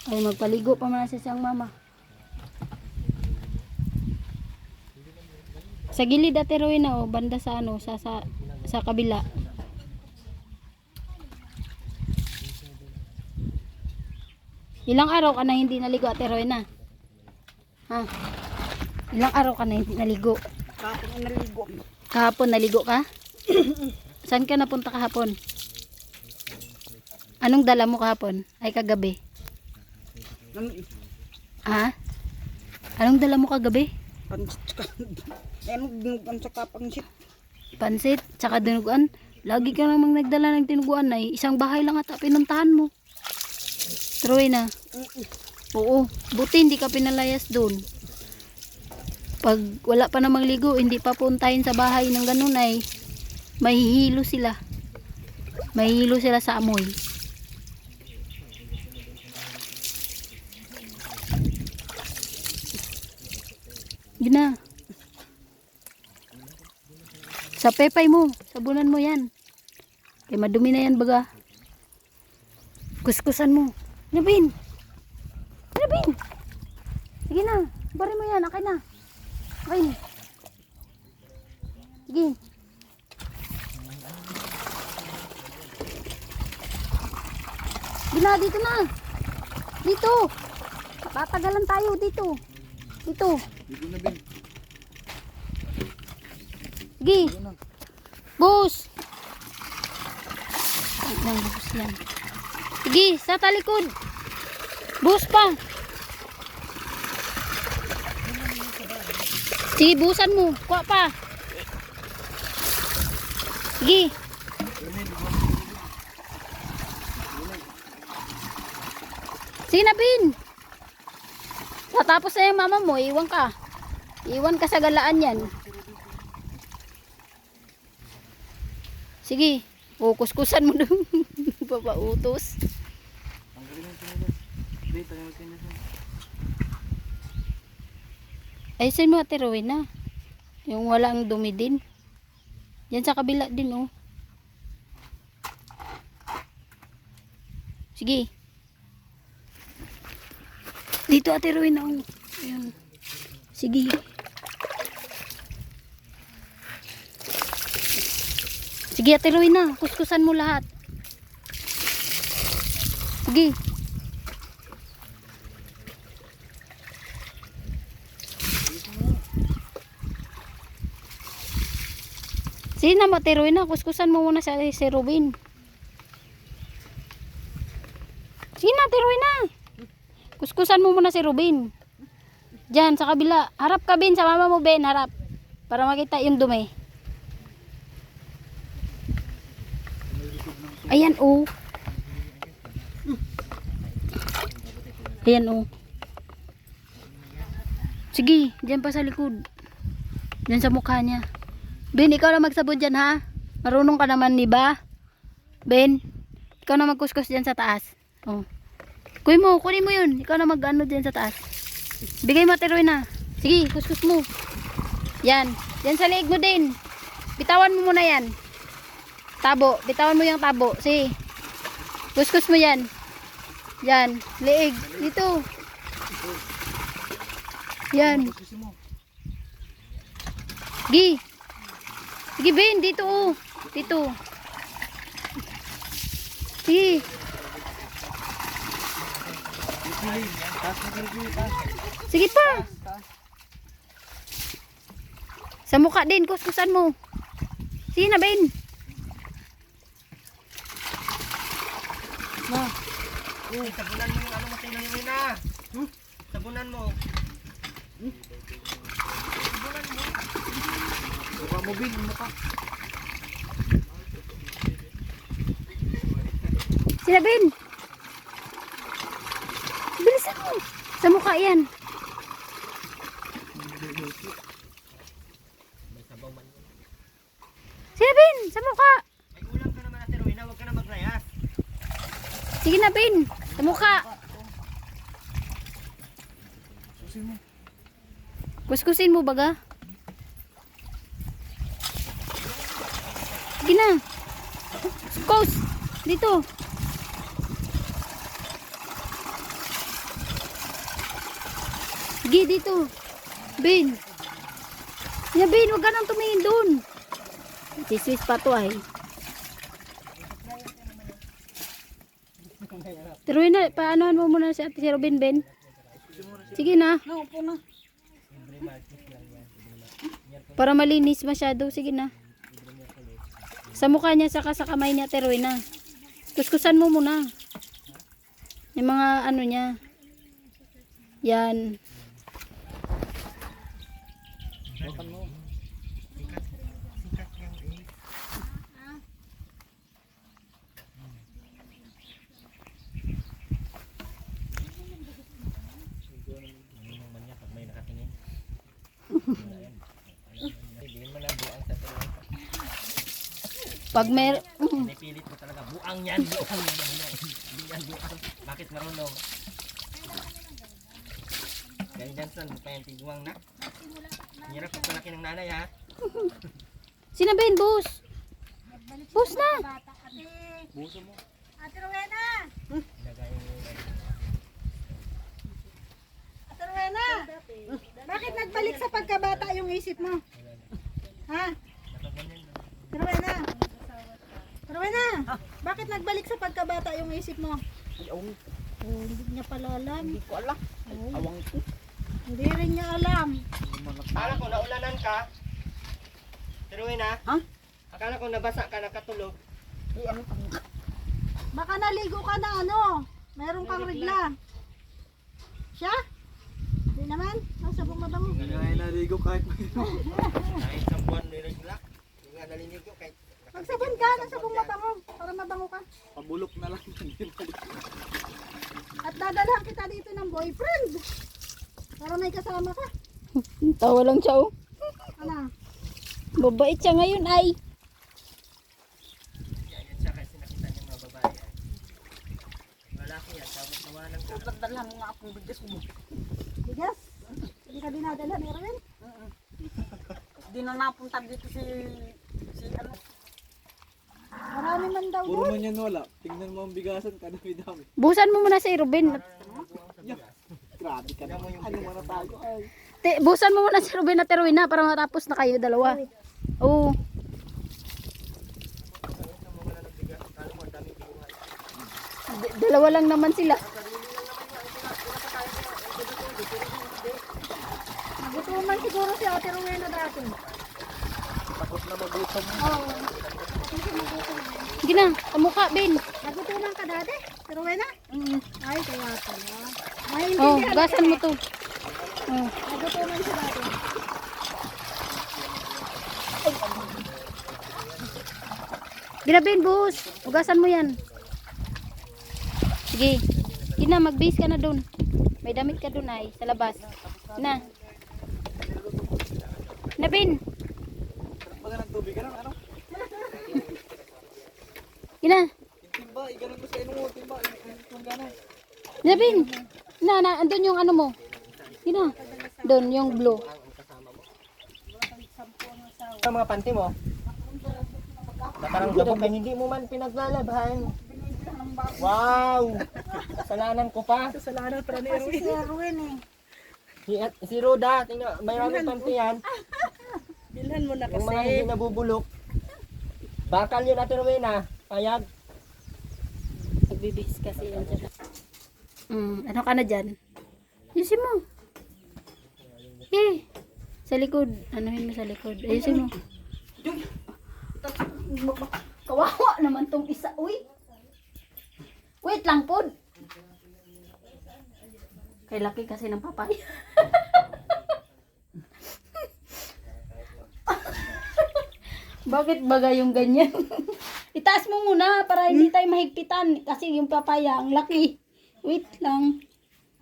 Ay, magpaligo pa man sa siyang mama. Sa gilid ate Rowena, o banda sa ano, sa kabila. Ilang araw ka na hindi naligo ate Rowena? Ha? Ilang araw ka na hindi naligo? Kahapon naligo. Kahapon naligo ka? Saan ka napunta kahapon? Anong dala mo kahapon? Ay kagabi. Ha? Anong dala mo kagabi? Pansit ka. Dinuguan sa kapangsit. Pansit, tsaka dinuguan. Lagi ka namang nagdala ng dinuguan ay isang bahay lang ata pinuntahan mo. Troy na. Oo, buti hindi ka pinalayas doon. Pag wala pa namang ligo, hindi pa puntahin sa bahay ng ganun ay mahihilo sila. Mahihilo sila sa amoy. Yun na. Sa pepay mo, sabunan mo yan. Kaya madumi na yan baga. Kuskusan mo. Nabin! Nabin! Sige na, bari mo yan, akin na. Akin. Sige. Sige na, dito na. Dito. Tatagalan tayo dito. Dito. Dito na Ben. Sige. Bus. Ay, nang bus yan. Sige, sa talikod. Bus pa. Sige, busan mo. Kuha pa. Sige. Sige na, Bin. Natapos na yung mama mo, iwan ka. Iwan ka sa galaan yan. Sige, kuskusan mo doon. Papautos. Ayusin mo ate Rowena. Yung walang dumi din. Yan sa kabila din oh. Sige. Dito ate Rowena oh. Ayun. Sige. Sige ate Rowena, kuskusan mo lahat. Sige. Sige na ate Rowena, kuskusan mo muna si Robin. Sige na ate Rowena. Kuskusan mo muna si Robin. Diyan sa kabila. Harap ka Ben, sa mama mo Ben, harap. Para makita yung dumi. Ayan oh. Ayan oh. Sige, diyan pa sa likod. Diyan sa mukha niya. Ben, ikaw na magsabon dyan ha. Marunong ka naman, di ba? Ben, ikaw na magkuskus dyan sa taas. Oh. Kunin mo yun. Ikaw na mag-ano dyan sa taas. Bigay mo, tiruin na. Sige, kuskus mo. Yan. Yan sa liig mo din. Bitawan mo muna yan. Tabo. Bitawan mo yung tabo. Sige. Kuskus mo yan. Yan. Liig. Dito. Yan. Sige. Sige, Ben. Dito oh. Dito. Sige. Sige pa. Sa mukha din, kuskusan mo. Sige na, Ben. Ma. Sabunan mo yung ano mo tinangin na. Sabunan mo. Sabunan mo. Mukha mo bin, mukha. Sila, Ben. Bilisan mo. Sa mukha yan. Sila, Ben. Sa mukha. May ulam ka naman Ate Rowena, huwag ka na maglayas. Sige na, Ben. Sa mukha. Kuskusin mo baga. Sige na. Kus. Dito. Sige, dito. Ben. Ya, Ben, huwag ka nang tumingin dun. Siswis pa to ay. Turuin na, paanohan mo muna si Ate si Robin, Ben. Sige na. Naupo na. Para malinis masyado. Sige na. Sa mukha niya, saka sa kamay niya, Teroy na. Kuskusan mo muna. Yung mga ano niya. Yan. Pag mer... Pinipilit mo talaga. Buang yan. Buang yan. Hindi yan buang. Bakit marunong? Ganyan son. Pa yan tiguang na. Hirap pag palaki ng nanay ha. Sina Ben, bus? Bus na. Buso mo. Ate Rowena! Ilagay mo yung Ate Rowena! Bakit nagbalik sa pagkabata yung isip mo? Ha? nakaganyan na. Ate Rowena! Ate Rowena! Bakit nagbalik sa pagkabata yung isip mo? Hindi niya pala alam. Hindi ko alam. Awang ko. Hindi rin niya alam. Akala ko naulanan ka. Tiruin ha? Ha? Akala ko nabasa ka, nakatulog. Baka naligo ka na ano? Meron kang regla. Siya? Hindi naman. Nasa bumabango. Hindi nga naligo kahit kahit sa buwan niregla. Hindi nga naliligo kahit Magsabon ka, nasa bumabango. Para mabango ka. pabulok na lang. At dadalhan kita dito ng boyfriend. Para may kasama ka. Tawa lang siya, oh. Ano? Babait siya ngayon, ay. Yan siya kasi nakita niya mga babae ay. Malaki yan, tapos nawalan ka. Dadalhan mo nga akong bigas mo. Bigas? Hindi ka dinadala, meron yan? Hindi na napunta dito si ano. Marami man daw Puro doon. man yan wala. Tingnan mo ang bigasan, kadami-dami. Busan mo muna si Ruben. Grabe ka naman. Ano man na tayo? Ay. Busan mo muna si Ruben at Teroy na para matapos na kayo dalawa. Oo. Dalawa lang naman sila. Nagutuman siguro si Ate Rowena dati. Takot na magutom. Oo. Sige na, kamukha, Ben. Nagutuman ka dati? Si Rowena? Ay, kaya pala. Ay, Oh, hindi gasan mo to. Oh. Nagutuman siya dati. Gina, Ben, bus. Ugasan mo yan. Sige. Gina, mag-base ka na dun. May damit ka dun ay, sa labas. Na. Na, Ben. Baga ng tubig ka lang, ano? Gina. Timba, iganon mo sa inong mo, timba. Kung gano'n. Na, Ben. Andun yung ano mo. Gina. Doon, yung blue. Ang mga panty mo. Na parang gabok na hindi mo man pinaglalaban. Wow! Kasalanan ko pa. Kasalanan para ni Erwin. Si Erwin eh. Si Roda, tingnan, mayroon panty yan. Bilhan mo na Yung mga hindi nabubulok. Bakal yun natin Rowena. Payag. Nagbibis kasi yan dyan. Ano ka na dyan? Ayusin mo. Eh. Sa likod. Anuhin mo sa likod. Ayusin mo. Kawawa naman tong isa. Uy. Wait lang po. Kay laki kasi ng papay. Bakit baga yung ganyan? Itaas mo muna para hindi tayo mahigpitan. Kasi yung papaya ang laki. Wait lang.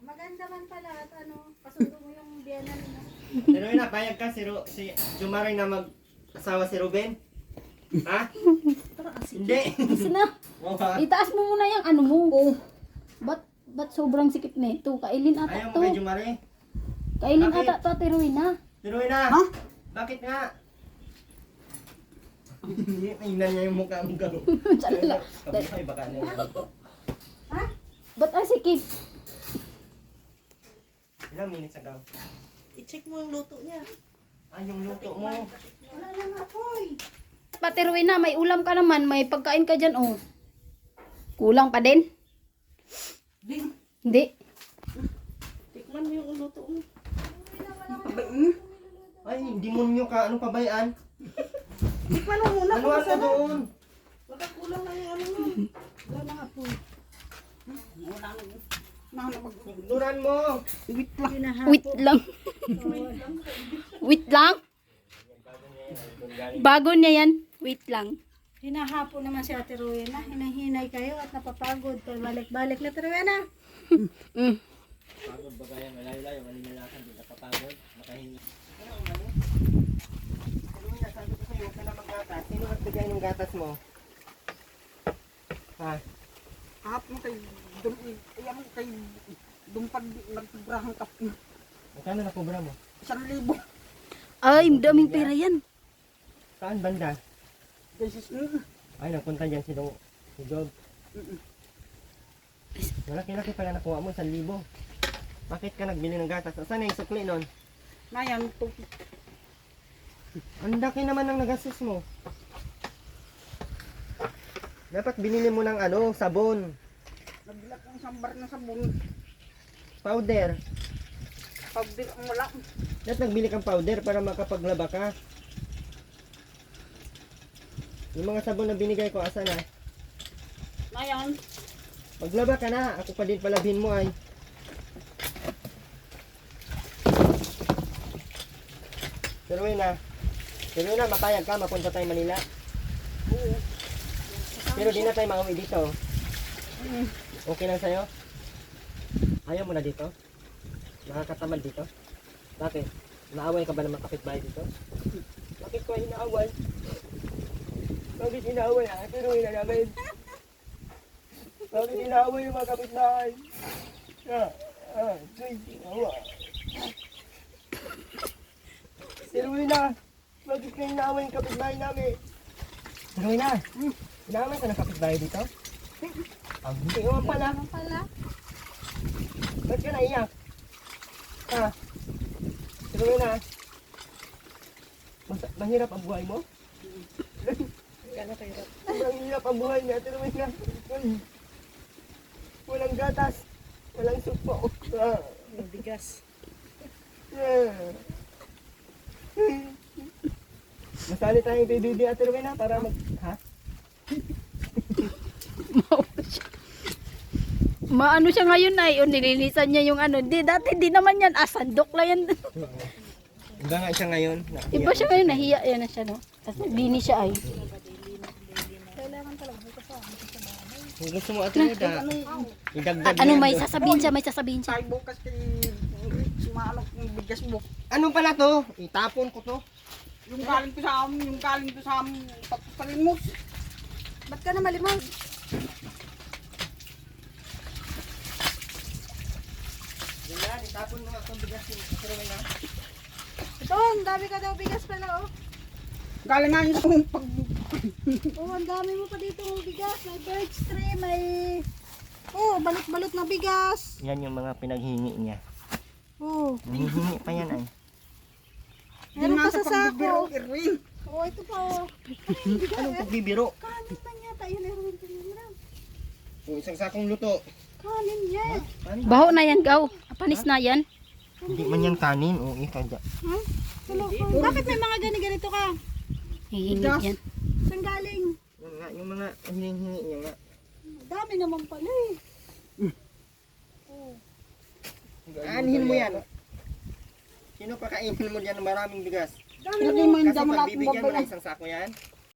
Maganda man pala at ano, pasundo mo yung biyanan mo. Pero yun na, payag ka si Jumaring na mag-asawa si Ruben? Ha? Hindi. Kasi na. Oo ha? Itaas mo muna yung ano mo. Ba't sobrang sikip nito? Kailin ata Ayaw mo to. kay Jumaring? Kailin Bakit? ata to, Ate Rowena. Pero yun na. Bakit nga? Tingnan niya yung mukha mo gano'n. Salala. Kabuhay baka na yun. Ba't ang sikip? Ilang minutes ago? I-check mo yung luto niya. Ay, yung luto mo. Wala nang apoy. Pati Rowena, may ulam ka naman, may pagkain ka dyan, oh. Kulang pa din? Ding, Hindi. tikman mo yung luto mo. Ay, demonyo ka. Anong pabayaan? Tikman mo muna. Ano asa doon? Baka kulang na yung ano mo. Wala nang apoy. Wala nang Duran mo. wait lang. Wait lang. Wait lang? Bago niya yan. Wait lang. Hinahapo naman si Ate Rowena. Hinahinay kayo at napapagod. Balik-balik na Ate Rowena. Mm. Pagod ba kaya? Malayo-layo. Malinalakan. Hindi nakapagod. Makahingi. Ano ang ano? Ano nga? Sabi ko sa'yo, huwag ka na maggatas. Sino magbigay ng gatas mo? Ha? Hapon kay dumpag nagtibrahan ka. Magkano na kubra mo? 1,000. Ay, daming pera yan. Saan banda? Beses Ay, nagpunta dyan si Job. Malaki-laki pala nakuha mo, 1,000. Bakit ka nagbili ng gatas? Saan na yung sukli nun? Mayan, Ang laki naman ng nagastos mo. Dapat binili mo ng ano, sabon, nagbilak ng sambar na sabon. powder. Pagbil ang wala. Dapat nagbili kang powder para makapaglaba ka. Yung mga sabon na binigay ko, asa na? Mayan, Maglaba ka na, ako pa din palabhin mo ay. Pero na, mapayag ka, mapunta tayo Manila. Pero di na tayo mauwi dito. Okay lang sa'yo? Ayaw mo na dito? Nakakatamad dito? Bakit? Naaway ka ba ng mga kapitbahay dito? Bakit ko inaaway? Bakit inaaway ha? Pero na namin. Bakit inaaway yung mga kapitbahay? Awa. Pero bakit kayo inaaway yung kapitbahay namin? Pero inaaway ka ng kapitbahay dito? Ang hindi naman pala. Ba't ka naiyak? Ha? Pero mahirap ang buhay mo? gano'n kayo. Sobrang hirap ang buhay niya. Pero walang gatas. Walang supo. Bigas. Masali tayong PBB at Rowena para ha? Maano siya ngayon ay, o nilinisan niya yung ano. Di, dati di naman yan. Sandok lang yan. Iba nga siya ngayon. Iba siya ngayon, nahiya yan na siya, no? Tapos nagbini siya ay. Kailangan talaga bukas sa amin. Kung gusto mo at Rowena, idagdag Ano, mo may yan. sasabihin siya. Tayo bukas kay Rich, maano yung bigas mo. Ano pala to? Itapon ko to. Yung galing ko sa amin, tapos palimos. Ba't ka na malimos? Yan, itapon mo nga itong bigas ni Rowena. Ito, ang dami ka daw bigas pala, oh. Galing nga yung pag... Oh, ang dami mo pa dito ng bigas. May birch tree, may... Oh, balot-balot na bigas. Yan yung mga pinaghingi niya. Oh, Hinihingi pa yan ay. meron pa sa sako. Irwin. Oh, ito pa, oh. Anong pagbibiro? Kanin man yata. Yun, Erwin, tingnan mo na. Yung isang sakong luto. Kanin yan. Baho na yan, gaw. Panis na yan. Hindi man yan kanin. O, ikadya. Bakit may mga ganito ka? Hihingi yan. Saan galing? Yan nga, yung mga hinihingi niya nga. Ang dami naman pala eh. Aanhin mo yan. Sino kakainin mo dyan ng maraming bigas? Ilagay mo yung Kasi damo pag natin bibigyan mo babala. na isang sako yan,